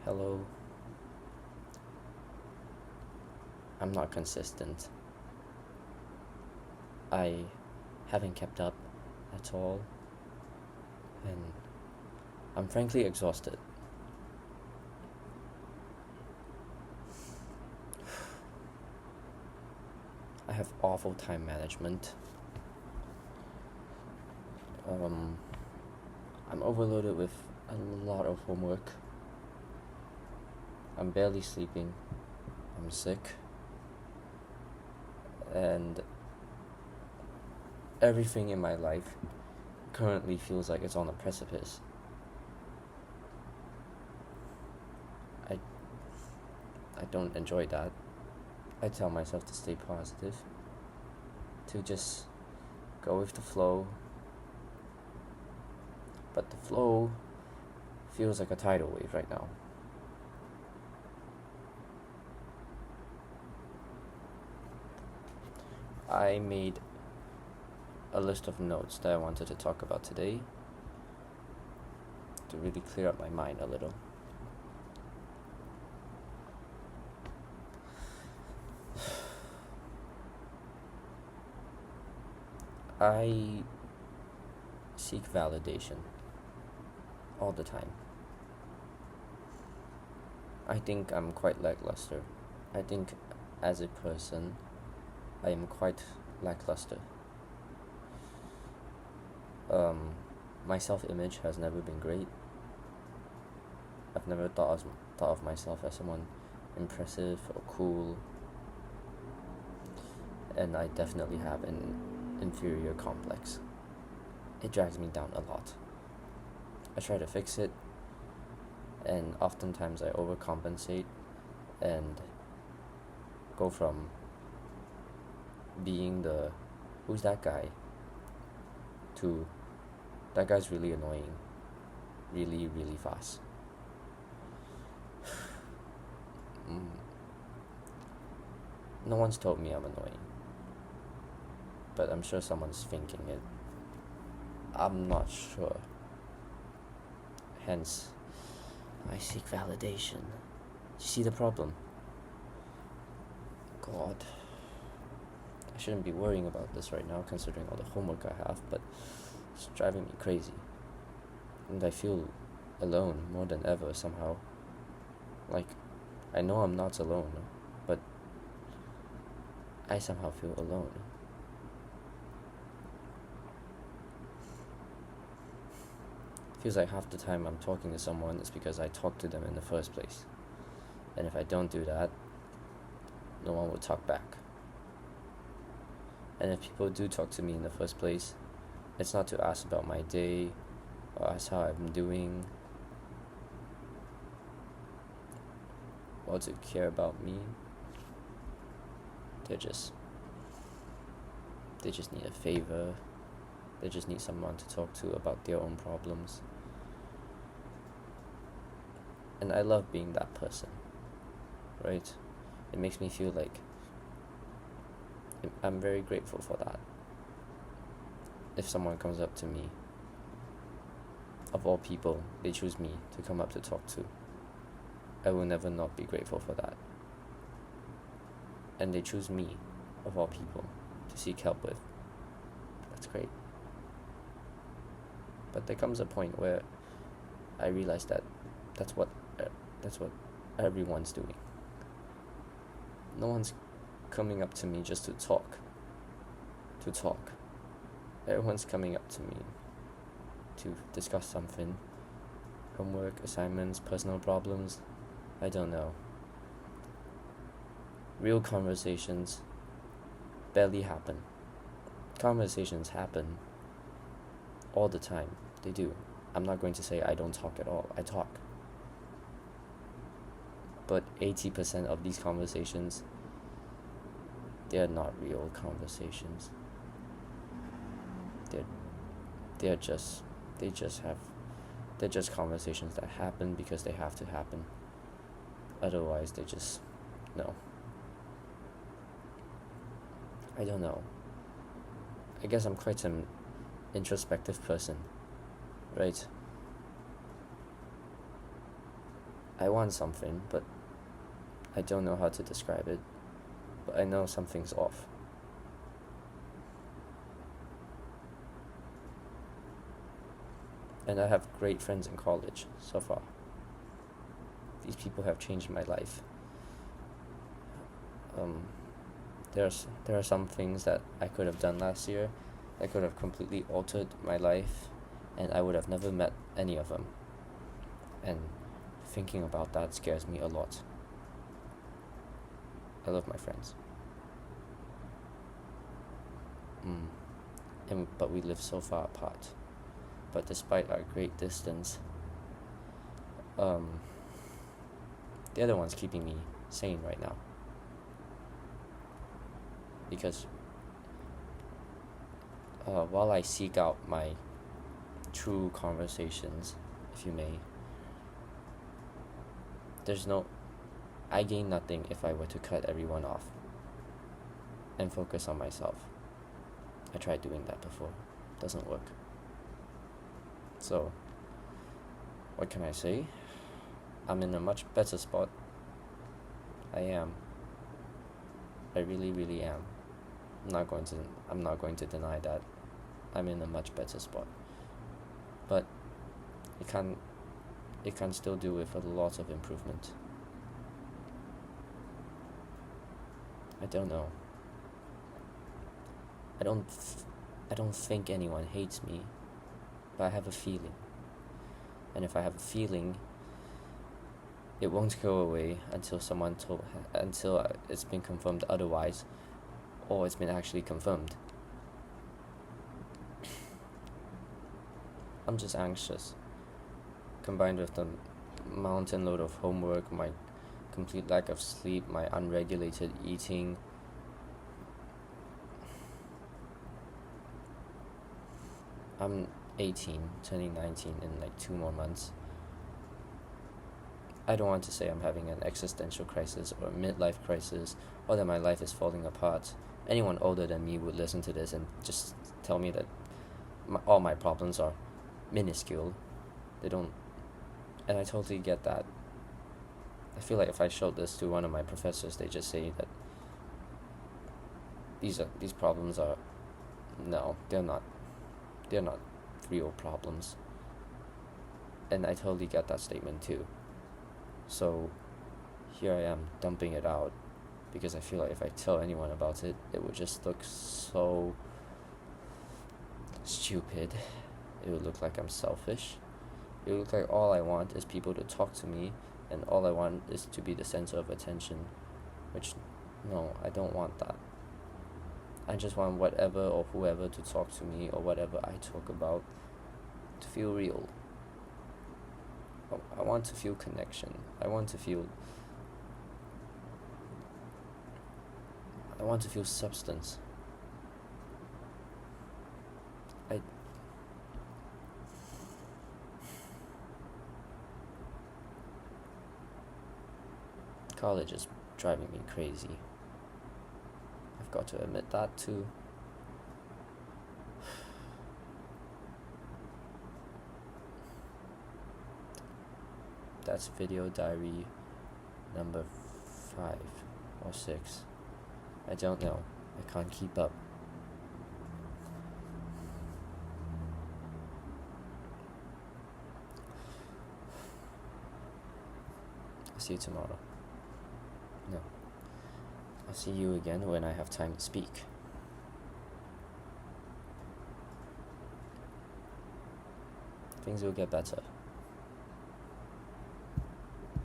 Hello. I'm not consistent. I haven't kept up at all, and I'm frankly exhausted. I have awful time management. Um, I'm overloaded with a lot of homework. I'm barely sleeping. I'm sick. And everything in my life currently feels like it's on a precipice. I I don't enjoy that. I tell myself to stay positive, to just go with the flow, but the flow feels like a tidal wave right now. I made a list of notes that I wanted to talk about today to really clear up my mind a little. I seek validation all the time. I think I'm quite lackluster. I think as a person, I am quite lackluster. Um, my self-image has never been great. I've never thought of myself as someone impressive or cool, and I definitely have an inferior complex. It drags me down a lot. I try to fix it, and oftentimes I overcompensate and go from being the who's that guy to that guy's really annoying, really, really fast. Mm. No one's told me I'm annoying, but I'm sure someone's thinking it. I'm not sure. Hence, I seek validation. You see the problem? God. I shouldn't be worrying about this right now considering all the homework I have, but it's driving me crazy. And I feel alone more than ever somehow. Like, I know I'm not alone, but I somehow feel alone. Feels like half the time I'm talking to someone is because I talked to them in the first place. And if I don't do that, no one will talk back. And if people do talk to me in the first place, it's not to ask about my day or ask how I'm doing or to care about me. They just need a favor. They just need someone to talk to about their own problems. And I love being that person, right? It makes me feel like I'm very grateful for that. If someone comes up to me, of all people, they choose me to come up to talk to, I will never not be grateful for that. And they choose me, of all people, to seek help with. That's great. But there comes a point where I realize that that's what everyone's doing. No one's coming up to me just to talk. Everyone's coming up to me to discuss something. Homework, assignments, personal problems. I don't know. Real conversations barely happen. Conversations happen all the time. They do. I'm not going to say I don't talk at all. I talk. But 80% of these conversations, they're not real conversations. They're just conversations that happen because they have to happen. Otherwise, they just no. I don't know. I guess I'm quite an introspective person, right? I want something, but I don't know how to describe it, but I know something's off. And I have great friends in college so far. These people have changed my life. There are some things that I could have done last year that could have completely altered my life, and I would have never met any of them. And thinking about that scares me a lot. I love my friends. But we live so far apart. But despite our great distance, they're the ones keeping me sane right now. Because while I seek out my true conversations, if you may, I gain nothing if I were to cut everyone off and focus on myself. I tried doing that before. Doesn't work. So, what can I say? I'm in a much better spot. I am. I really, really am. I'm not going to deny that. I'm in a much better spot. But it can still do with a lot of improvement. I don't know. I don't think anyone hates me, but I have a feeling. And if I have a feeling, it won't go away until it's been confirmed otherwise, or it's been actually confirmed. I'm just anxious, combined with the mountain load of homework, my complete lack of sleep, my unregulated eating. I'm 18, turning 19 in like 2 more months. I don't want to say I'm having an existential crisis or a midlife crisis, or that my life is falling apart. Anyone older than me would listen to this and just tell me that all my problems are minuscule. And I totally get that. I feel like if I showed this to one of my professors, they just say that these problems are, no, they're not real problems. And I totally get that statement too. So here I am dumping it out, because I feel like if I tell anyone about it, it would just look so stupid. It would look like I'm selfish. It would look like all I want is people to talk to me, and all I want is to be the center of attention, which, no, I don't want that. I just want whatever or whoever to talk to me, or whatever I talk about, to feel real. I want to feel connection. I want to feel substance. College is driving me crazy. I've got to admit that too. That's video diary number 5 or 6. I don't know. I can't keep up. I'll see you tomorrow. No. I'll see you again when I have time to speak. Things will get better.